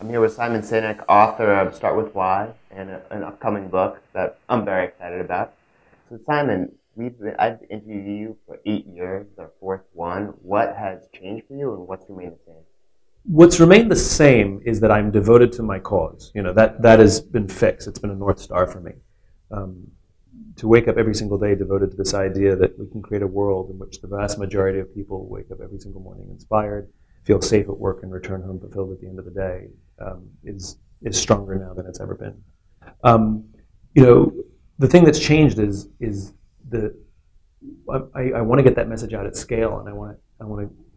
I'm here with Simon Sinek, author of Start With Why, and an upcoming book that I'm very excited about. So Simon, I've interviewed you for 8 years, our fourth one. What has changed for you and what's remained the same? What's remained the same is that I'm devoted to my cause. That has been fixed. It's been a North Star for me. To wake up every single day devoted to this idea that we can create a world in which the vast majority of people wake up every single morning inspired, feel safe at work, and return home fulfilled at the end of the day is stronger now than it's ever been. The thing that's changed is I want to get that message out at scale, and I want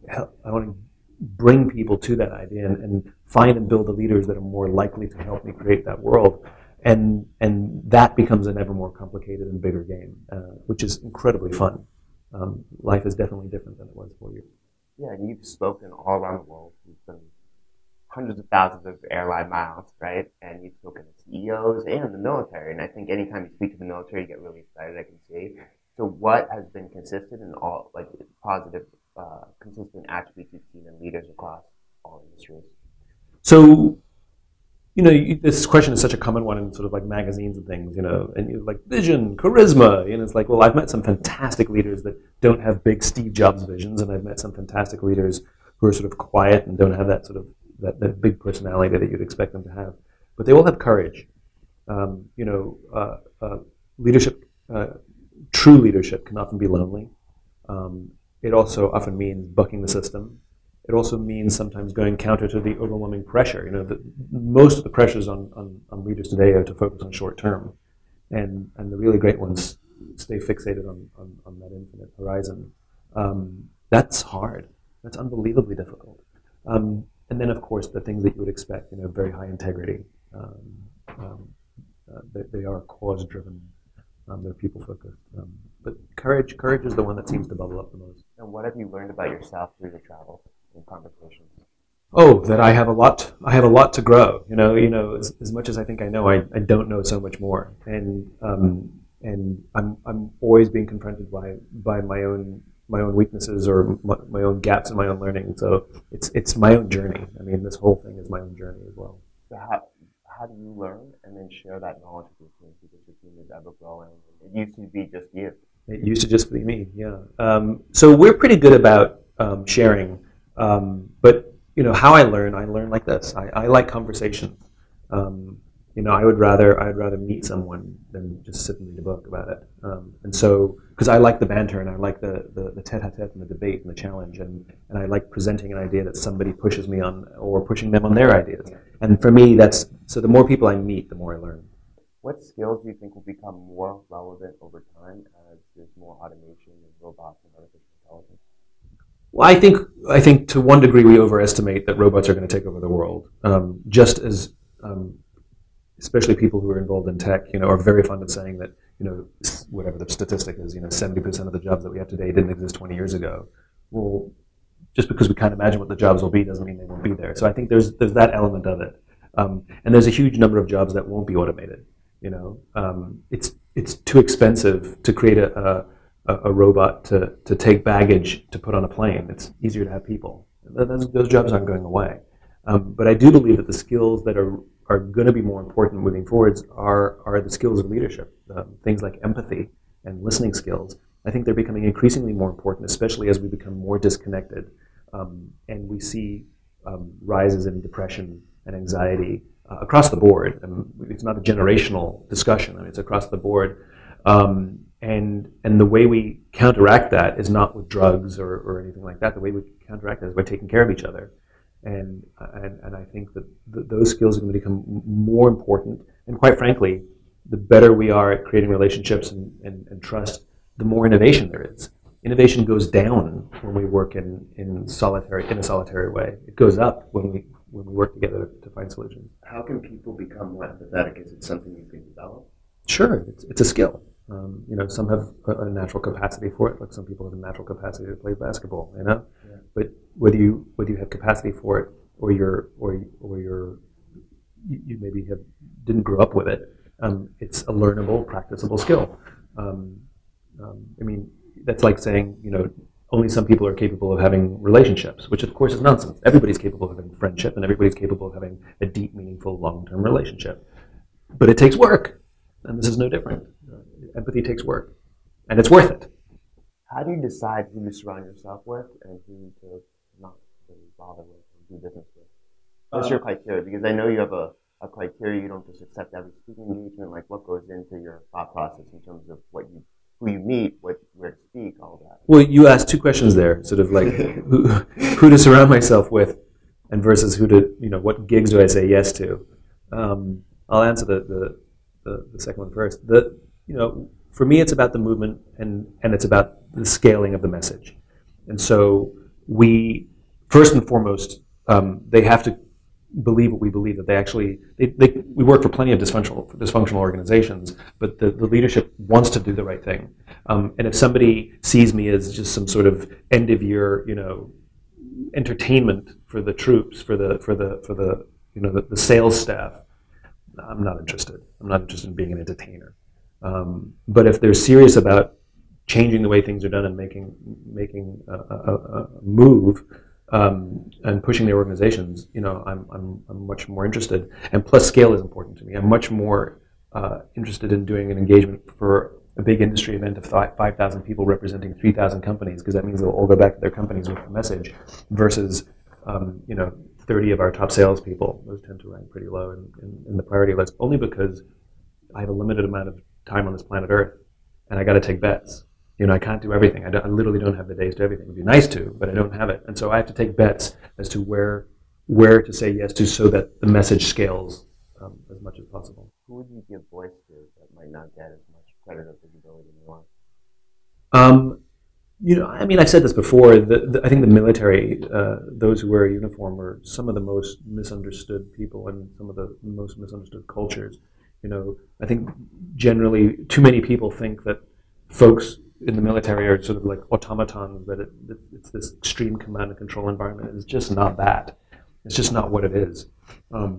to bring people to that idea and find and build the leaders that are more likely to help me create that world. And that becomes an ever more complicated and bigger game, which is incredibly fun. Life is definitely different than it was 4 years. Yeah, and you've spoken all around the world. You've done hundreds of thousands of airline miles, right? And you've spoken to CEOs and the military. And I think anytime you speak to the military, you get really excited, I can see. So what has been consistent in all, like, positive, consistent attributes you've seen in leaders across all industries? So, this question is such a common one in sort of like magazines and things, and you're like vision, charisma, it's like, well, I've met some fantastic leaders that don't have big Steve Jobs visions, and I've met some fantastic leaders who are sort of quiet and don't have that sort of, that big personality that you'd expect them to have. But they all have courage. Leadership, true leadership can often be lonely. It also often means bucking the system. It also means sometimes going counter to the overwhelming pressure. Most of the pressures on leaders today are to focus on short term, and the really great ones stay fixated on that infinite horizon. That's hard. That's unbelievably difficult. And then, of course, the things that you would expect. Very high integrity. They are cause-driven. They're people-focused. But courage is the one that seems to bubble up the most. And what have you learned about yourself through your travels and conversations? Oh, that I have a lot to grow. As much as I think I know, I don't know so much more. And I'm always being confronted by my own weaknesses or my own gaps in my own learning. So it's my own journey. I mean, this whole thing is my own journey as well. So how do you learn and then share that knowledge with your team, because your team is ever growing? It used to be just you. It used to just be me, yeah. So we're pretty good about sharing, but how I learn like this. I like conversations. I would rather meet someone than just sit and read a book about it. And so, because I like the banter and I like the tete-a-tete and the debate and the challenge, and I like presenting an idea that somebody pushes me on or pushing them on their ideas. And for me, so the more people I meet, the more I learn. What skills do you think will become more relevant over time as there's more automation and robots and artificial intelligence? Well, I think to one degree we overestimate that robots are going to take over the world. Just as especially people who are involved in tech, are very fond of saying that, whatever the statistic is, 70% of the jobs that we have today didn't exist 20 years ago. Well, just because we can't imagine what the jobs will be doesn't mean they won't be there. So I think there's that element of it, and there's a huge number of jobs that won't be automated. It's too expensive to create a robot to take baggage to put on a plane. It's easier to have people. Those jobs aren't going away. But I do believe that the skills that are going to be more important moving forwards are the skills of leadership, things like empathy and listening skills. I think they're becoming increasingly more important, especially as we become more disconnected, and we see rises in depression and anxiety across the board. It's not a generational discussion. I mean, it's across the board. And the way we counteract that is not with drugs or anything like that. The way we counteract that is by taking care of each other. And I think that those skills are going to become more important. And quite frankly, the better we are at creating relationships and trust, the more innovation there is. Innovation goes down when we work in a solitary way. It goes up when we work together to find solutions. How can people become more empathetic? Is it something you can develop? Sure, it's a skill. Some have a natural capacity for it, like some people have a natural capacity to play basketball. Yeah. But whether you have capacity for it or you maybe didn't grow up with it, it's a learnable, practicable skill. I mean, that's like saying, only some people are capable of having relationships, which of course is nonsense. Everybody's capable of having friendship, and everybody's capable of having a deep, meaningful, long-term relationship. But it takes work, and this is no different. Empathy takes work, and it's worth it. How do you decide who to surround yourself with and who to not really bother with and do business with? What's your criteria? Because I know you have a criteria. You don't just accept every speaking engagement. Like, what goes into your thought process in terms of who you meet, where to speak, all that? Well, you asked two questions there, sort of like who to surround myself with, and versus who to, what gigs do I say yes to? I'll answer the second one first. For me, it's about the movement and it's about the scaling of the message. And so we, first and foremost, they have to believe what we believe, that they actually, we work for plenty of dysfunctional organizations, but the leadership wants to do the right thing. And if somebody sees me as just some sort of end of year, entertainment for the troops, for the sales staff, I'm not interested. I'm not interested in being an entertainer. But if they're serious about changing the way things are done and making a move, and pushing their organizations, I'm much more interested. And plus, scale is important to me. I'm much more interested in doing an engagement for a big industry event of 5,000 people representing 3,000 companies, because that means they'll all go back to their companies with the message, versus 30 of our top salespeople. Those tend to rank pretty low in the priority list, only because I have a limited amount of time on this planet Earth, and I got to take bets. I can't do everything. I literally don't have the days to everything. It'd be nice to, but I don't have it. And so I have to take bets as to where to say yes to, so that the message scales as much as possible. Who would you give voice to that might not get as much credit or visibility in your life? I've said this before. I think the military, those who wear a uniform, are some of the most misunderstood people and some of the most misunderstood cultures. I think generally too many people think that folks in the military are sort of like automatons, that it's this extreme command and control environment. It's just not that. It's just not what it is.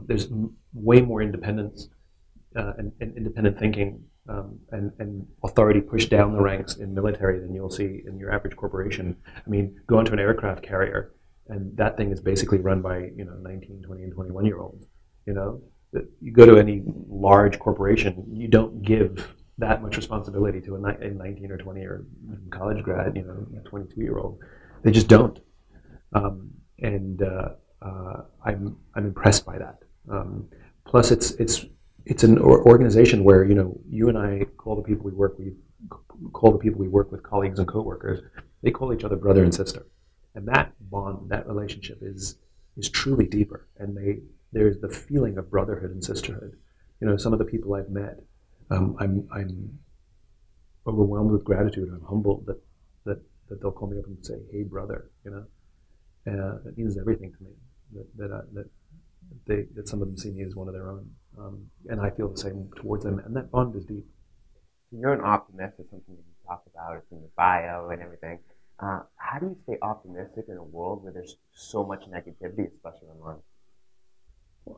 There's way more independence and independent thinking and authority pushed down the ranks in military than you'll see in your average corporation. Go onto an aircraft carrier, and that thing is basically run by 19, 20, and 21-year-olds. You go to any large corporation, you don't give that much responsibility to a 19 or 20 or college grad, a 22-year-old. They just don't. I'm impressed by that. Plus, it's an organization where you and I call the people we work with colleagues and coworkers. They call each other brother and sister, and that bond, that relationship is truly deeper. And there's the feeling of brotherhood and sisterhood. Some of the people I've met, I'm overwhelmed with gratitude. I'm humbled that they'll call me up and say, "Hey, brother," That means everything to me. That some of them see me as one of their own, and I feel the same towards them, and that bond is deep. You're an optimist. It's something that you talk about. It's in your bio and everything. How do you stay optimistic in a world where there's so much negativity, especially online?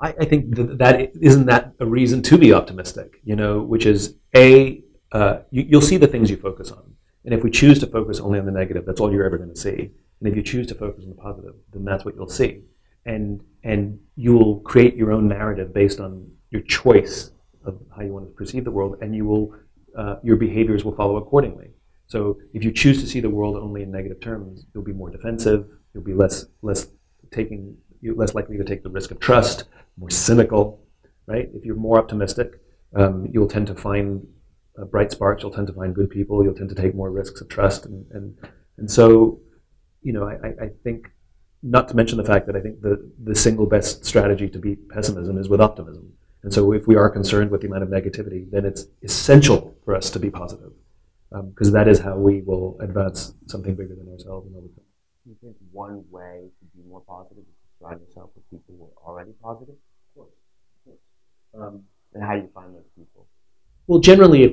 I think that isn't that a reason to be optimistic, which is you'll see the things you focus on. And if we choose to focus only on the negative, that's all you're ever going to see. And if you choose to focus on the positive, then that's what you'll see. And you'll create your own narrative based on your choice of how you want to perceive the world, and your behaviors will follow accordingly. So if you choose to see the world only in negative terms, you'll be more defensive, you'll be less likely to take the risk of trust, more cynical, right? If you're more optimistic, you'll tend to find bright sparks, you'll tend to find good people, you'll tend to take more risks of trust. And so, I think, not to mention the fact that I think the single best strategy to beat pessimism is with optimism. And so if we are concerned with the amount of negativity, then it's essential for us to be positive, because that is how we will advance something bigger than ourselves and overcome. Do you think one way to be more positive is to surround yourself with people who are already positive? Of course. And how do you find those people? Well, generally,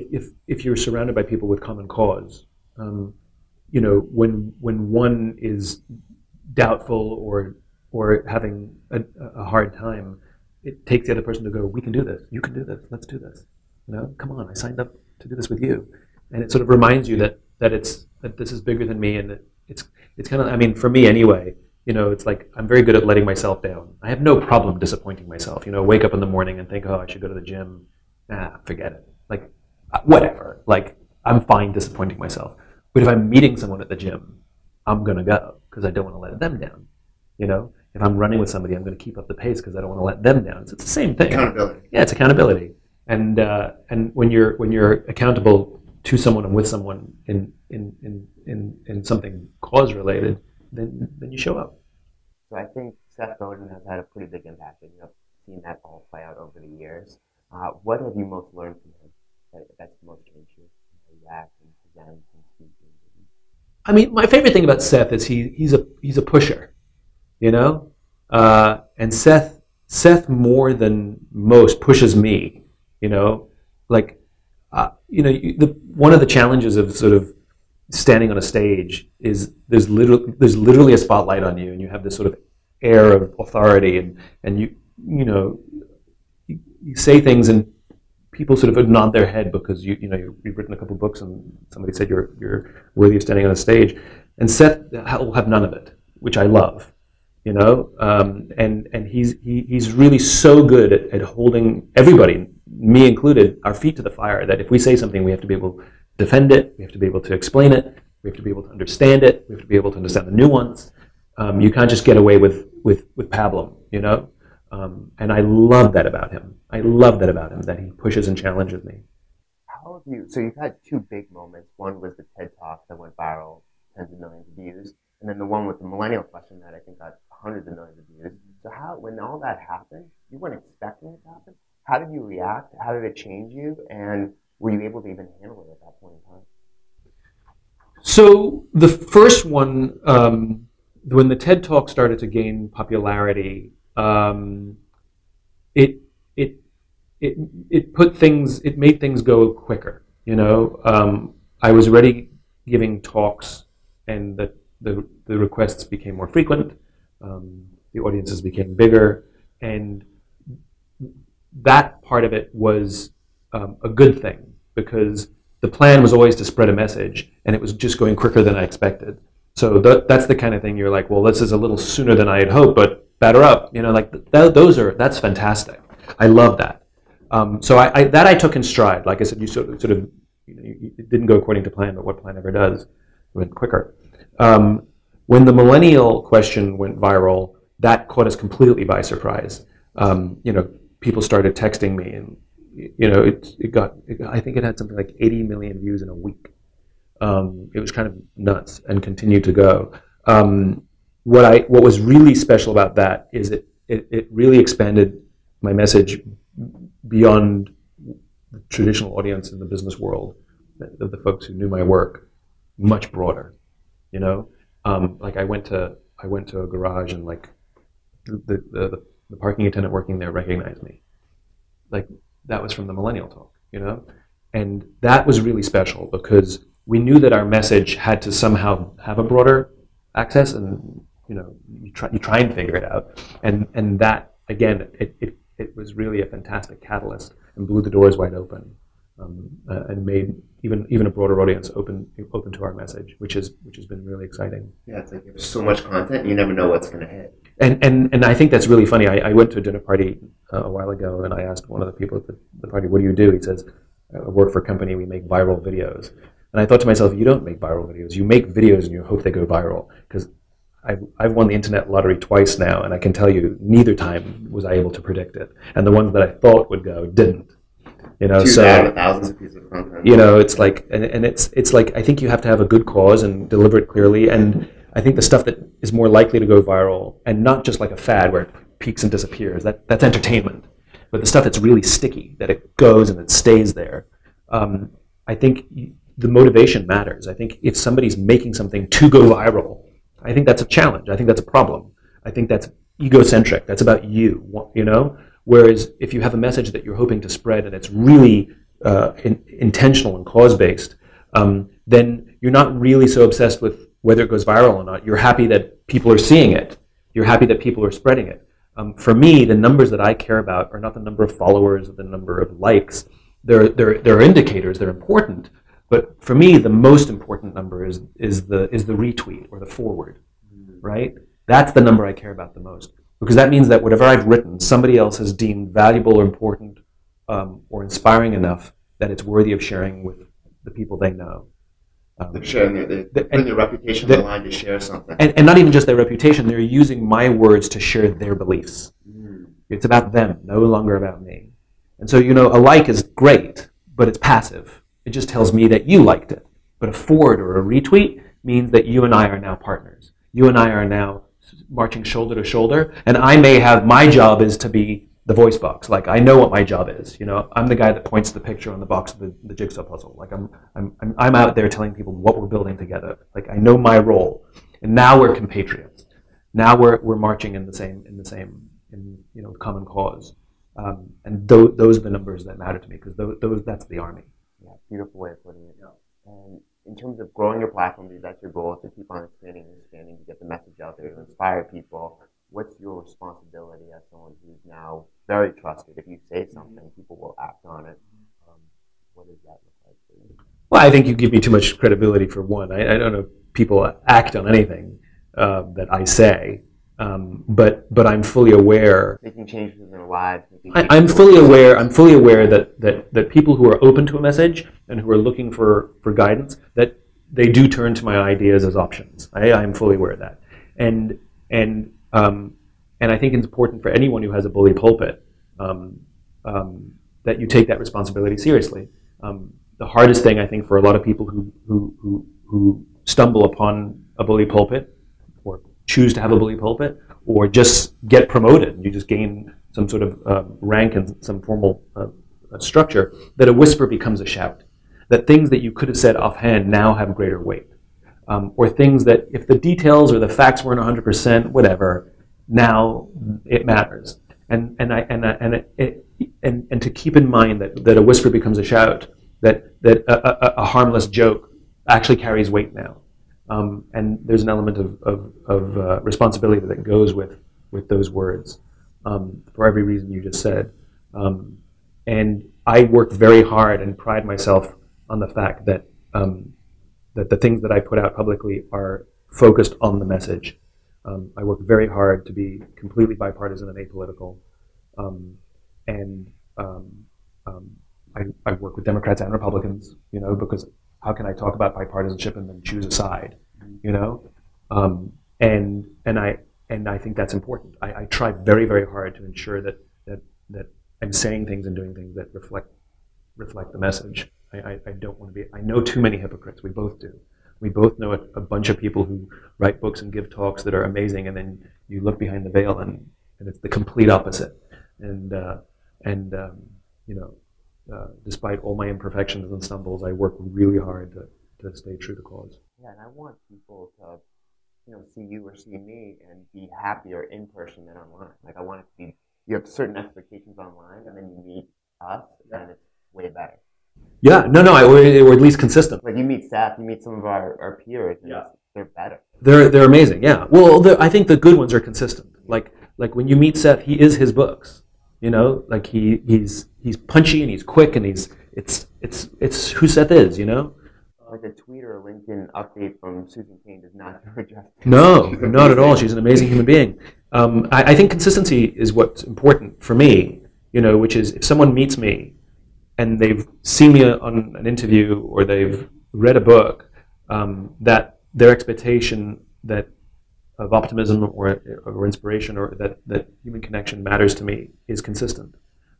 if you're surrounded by people with common cause, when one is doubtful or having a hard time, it takes the other person to go, "We can do this. You can do this. Let's do this. Come on. I signed up to do this with you." And it sort of reminds you that this is bigger than me, and it's kind of, I mean, for me anyway, it's like I'm very good at letting myself down. I have no problem disappointing myself. Wake up in the morning and think, oh, I should go to the gym. Nah, forget it. Like, whatever. Like, I'm fine disappointing myself. But if I'm meeting someone at the gym, I'm going to go because I don't want to let them down. If I'm running with somebody, I'm going to keep up the pace because I don't want to let them down. So it's the same thing. Accountability. Yeah, it's accountability. And when you're accountable to someone and with someone in something cause related, then you show up. So I think Seth Godin has had a pretty big impact, and I've seen that all play out over the years. What have you most learned from him that's most changed you? How you act and present and speak? I mean, my favorite thing about Seth is he's a pusher, and Seth more than most pushes me, like one of the challenges of sort of standing on a stage is there's literally a spotlight on you, and you have this sort of air of authority, and you say things and people sort of nod their head because you've written a couple of books and somebody said you're worthy of standing on a stage, and Seth will have none of it, which I love, and he's really so good at holding everybody, me included, our feet to the fire, that if we say something, we have to be able to defend it, we have to be able to explain it, we have to be able to understand it, we have to be able to understand the nuance. You can't just get away with pablum, and I love that about him. That he pushes and challenges me. How have you? So you've had two big moments. One was the TED Talk that went viral, tens of millions of views, and then the one with the millennial question that I think got hundreds of millions of views. So when all that happened, you weren't expecting it to happen. How did you react? How did it change you? And were you able to even handle it at that point in time? So the first one, when the TED Talk started to gain popularity, it made things go quicker. I was already giving talks, and the requests became more frequent. The audiences became bigger, and that part of it was a good thing, because the plan was always to spread a message, and it was just going quicker than I expected. So that's the kind of thing you're like, well, this is a little sooner than I had hoped, but batter up. That's fantastic. I love that. So I took in stride. Like I said, you sort of it didn't go according to plan, but what plan ever does? It went quicker. When the millennial question went viral, that caught us completely by surprise. People started texting me, and I think it had something like 80 million views in a week. It was kind of nuts and continued to go. What was really special about that is it really expanded my message beyond the traditional audience in the business world, the folks who knew my work, much broader. Like I went to a garage, and like the parking attendant working there recognized me. Like, that was from the millennial talk, and that was really special because we knew that our message had to somehow have a broader access, and you try and figure it out, and that again it was really a fantastic catalyst and blew the doors wide open, and made even a broader audience open to our message, which has been really exciting. Yeah, it's like there's so much content, you never know what's going to hit. And I think that's really funny. I went to a dinner party a while ago, and I asked one of the people at the party, "What do you do?" He says, "I work for a company. We make viral videos." And I thought to myself, you don't make viral videos. You make videos and you hope they go viral. Because I've won the internet lottery twice now, and I can tell you, neither time was I able to predict it. And the ones that I thought would go didn't. Thousands of pieces of content. It's like, and it's like, I think you have to have a good cause and deliver it clearly. And I think the stuff that is more likely to go viral, and not just like a fad where it peaks and disappears, that's entertainment. But the stuff that's really sticky, that it goes and it stays there, I think the motivation matters. I think if somebody's making something to go viral, I think that's a challenge. I think that's a problem. I think that's egocentric. That's about you, Whereas if you have a message that you're hoping to spread and it's really intentional and cause-based, then you're not really so obsessed with whether it goes viral or not. You're happy that people are seeing it. You're happy that people are spreading it. For me, the numbers that I care about are not the number of followers or the number of likes. They're indicators. They're important. But for me, the most important number is the retweet or the forward, right? That's the number I care about the most, because that means that whatever I've written, somebody else has deemed valuable or important or inspiring enough that it's worthy of sharing with the people they know. They're sharing their reputation on the line to share something. And not even just their reputation, they're using my words to share their beliefs. It's about them, no longer about me. And so, a like is great, but it's passive. It just tells me that you liked it. But a forward or a retweet means that you and I are now partners. You and I are now marching shoulder to shoulder, and I may have, my job is to be the voice box. Like, I know what my job is. I'm the guy that points the picture on the box of the jigsaw puzzle. Like, I'm out there telling people what we're building together. Like, I know my role, and now we're compatriots. Now we're marching in the same common cause. And those are the numbers that matter to me, because that's the army. Yeah, beautiful way of putting it. And in terms of growing your platform, because that's your goal, to keep on expanding and expanding, to get the message out there, to inspire people. What's your responsibility as someone who's now very trusted? If you say something, people will act on it. What does that look like for you? Well, I think you give me too much credibility for one. I don't know if people act on anything that I say, but I'm fully aware. Making changes in their lives. I'm fully aware. I'm fully aware that people who are open to a message and who are looking for guidance, that they do turn to my ideas as options. I'm fully aware of that, and I think it's important for anyone who has a bully pulpit that you take that responsibility seriously. The hardest thing, I think, for a lot of people who stumble upon a bully pulpit, or choose to have a bully pulpit, or just get promoted, and you just gain some sort of rank and some formal structure, that a whisper becomes a shout. That things that you could have said offhand now have greater weight. Or things that, if the details or the facts weren't 100%, whatever, now it matters. And to keep in mind that a whisper becomes a shout, that a harmless joke actually carries weight now. And there's an element of responsibility that goes with those words, for every reason you just said. And I work very hard and pride myself on the fact that the things that I put out publicly are focused on the message. I work very hard to be completely bipartisan and apolitical. I work with Democrats and Republicans, because how can I talk about bipartisanship and then choose a side, and I think that's important. I try very, very hard to ensure that I'm saying things and doing things that reflect the message. I don't want to be. I know too many hypocrites. We both do. We both know a bunch of people who write books and give talks that are amazing, and then you look behind the veil and it's the complete opposite. Despite all my imperfections and stumbles, I work really hard to stay true to cause. Yeah, and I want people to, see you or see me and be happier in person than online. Like, I want it to be, you have certain expectations online, and then you meet us, and it's way better. Yeah, or at least consistent. Like, you meet Seth, you meet some of our peers, and they're better. They're amazing. Yeah. Well, I think the good ones are consistent. Like when you meet Seth, he is his books. Like he's punchy and he's quick and it's who Seth is. Like a tweet or a LinkedIn update from Susan Cain does not do it justice. No, not at all. She's an amazing human being. I think consistency is what's important for me. Which is, if someone meets me and they've seen me on an interview or they've read a book, that their expectation of optimism or inspiration, or that human connection matters to me, is consistent.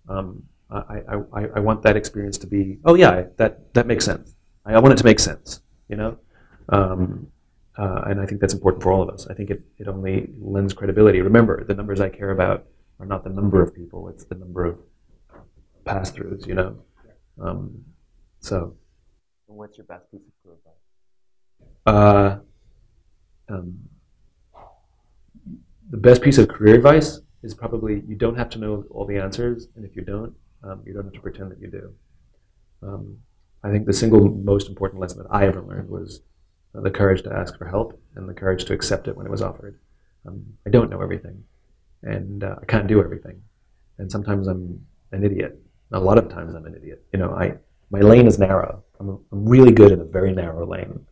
I want that experience to be, that makes sense. I want it to make sense, and I think that's important for all of us. I think it only lends credibility. Remember, the numbers I care about are not the number of people; it's the number of pass-throughs. So. And what's your best piece of career advice? The best piece of career advice is probably, you don't have to know all the answers, and if you don't have to pretend that you do. I think the single most important lesson that I ever learned was the courage to ask for help and the courage to accept it when it was offered. I don't know everything, and I can't do everything, and sometimes I'm an idiot. A lot of times I'm an idiot. My lane is narrow, I'm really good in a very narrow lane.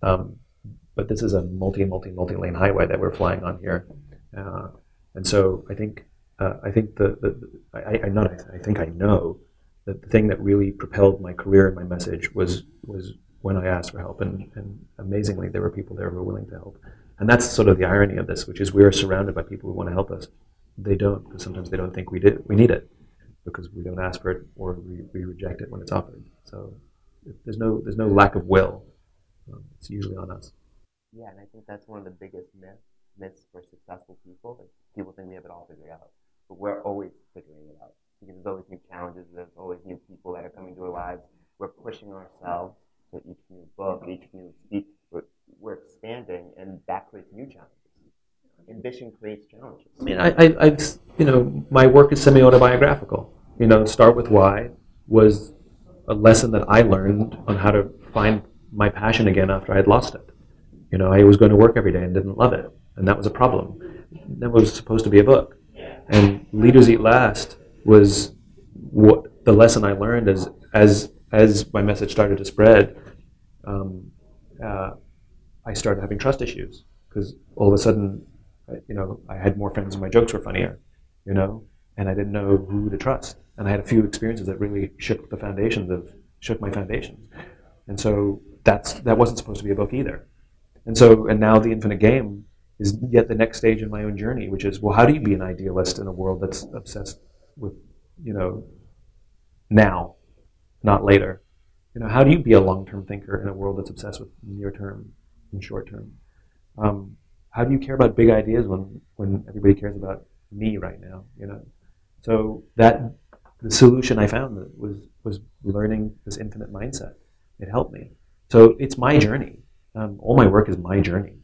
But this is a multi-lane highway that we're flying on here. And so I think I know that the thing that really propelled my career and my message was when I asked for help, and amazingly there were people there who were willing to help. And that's sort of the irony of this, which is we're surrounded by people who want to help us. They don't, because sometimes they don't think we need it, because we don't ask for it or we reject it when it's offered. So there's no lack of will. It's usually on us. Yeah, and I think that's one of the biggest myths for successful people. Like, people think we have it all figured out, but we're always figuring it out, because there's always new challenges. There's always new people that are coming to our lives. We're pushing ourselves to each new book, each new speech. We're expanding, and that creates new challenges. Ambition creates challenges. I mean, I my work is semi-autobiographical. Start with Why was a lesson that I learned on how to find my passion again after I had lost it. I was going to work every day and didn't love it, and that was a problem. That was supposed to be a book. And Leaders Eat Last was what the lesson I learned as my message started to spread. I started having trust issues, because all of a sudden, I had more friends and my jokes were funnier, and I didn't know who to trust. And I had a few experiences that really shook my foundations. And so that wasn't supposed to be a book either. And now The Infinite Game is yet the next stage in my own journey, which is, well, how do you be an idealist in a world that's obsessed with, now, not later? How do you be a long-term thinker in a world that's obsessed with near-term and short-term? How do you care about big ideas when everybody cares about me right now? So the solution I found was learning this infinite mindset. It helped me. So it's my journey. All my work is my journey.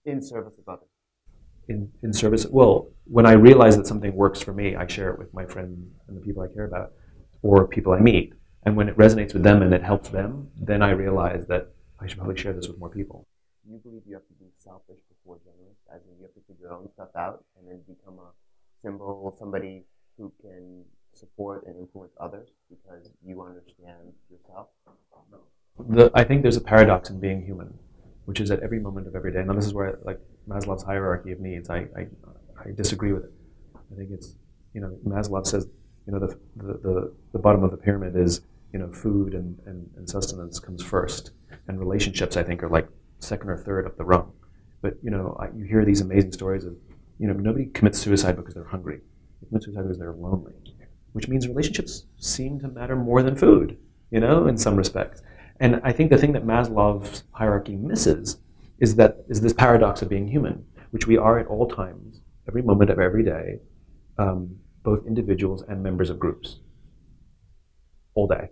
In service of others. In service. Well, when I realize that something works for me, I share it with my friends and the people I care about, or people I meet. And when it resonates with them and it helps them, then I realize that I should probably share this with more people. You believe you have to be selfish before generous, as in you have to figure your own stuff out and then become a symbol, somebody who can support and influence others because you understand yourself? I think there's a paradox in being human, which is at every moment of every day. Now, this is where, like, Maslow's hierarchy of needs, I disagree with it. I think it's, Maslow says, the bottom of the pyramid is, food and sustenance comes first, and relationships, I think, are like second or third up the rung. But you hear these amazing stories of, nobody commits suicide because they're hungry. They commit suicide because they're lonely, which means relationships seem to matter more than food, in some respects. And I think the thing that Maslow's hierarchy misses is this paradox of being human, which we are at all times, every moment of every day, both individuals and members of groups, all day.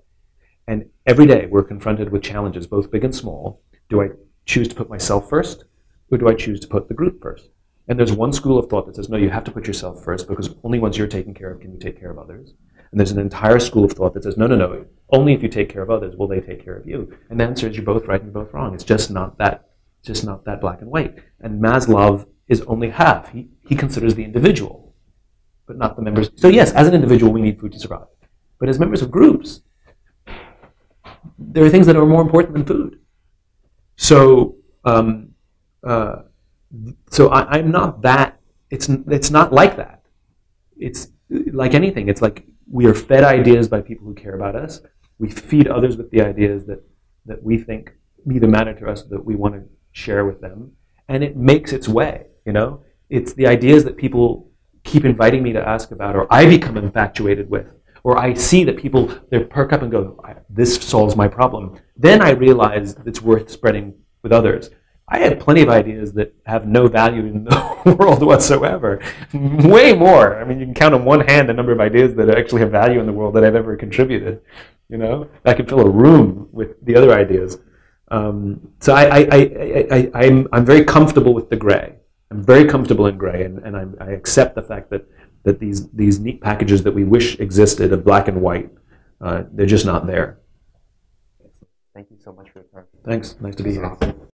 And every day we're confronted with challenges, both big and small. Do I choose to put myself first, or do I choose to put the group first? And there's one school of thought that says, no, you have to put yourself first, because only once you're taken care of can you take care of others. And there's an entire school of thought that says, no, only if you take care of others will they take care of you. And the answer is, you're both right and you're both wrong. It's just not that black and white. And Maslow is only half. He considers the individual, but not the members. So yes, as an individual, we need food to survive. But as members of groups, there are things that are more important than food. So, I'm not that. It's not like that. It's like anything. It's like we are fed ideas by people who care about us. We feed others with the ideas that we think either matter to us, that we want to share with them, and it makes its way. It's the ideas that people keep inviting me to ask about, or I become infatuated with, or I see that people, they perk up and go, this solves my problem. Then I realize it's worth spreading with others. I had plenty of ideas that have no value in the world whatsoever. Way more. I mean, you can count on one hand the number of ideas that actually have value in the world that I've ever contributed. I could fill a room with the other ideas. So I'm very comfortable with the gray. I'm very comfortable in gray, and I accept the fact that these neat packages that we wish existed of black and white, they're just not there. Thank you so much for your time. Thanks. Nice to be here.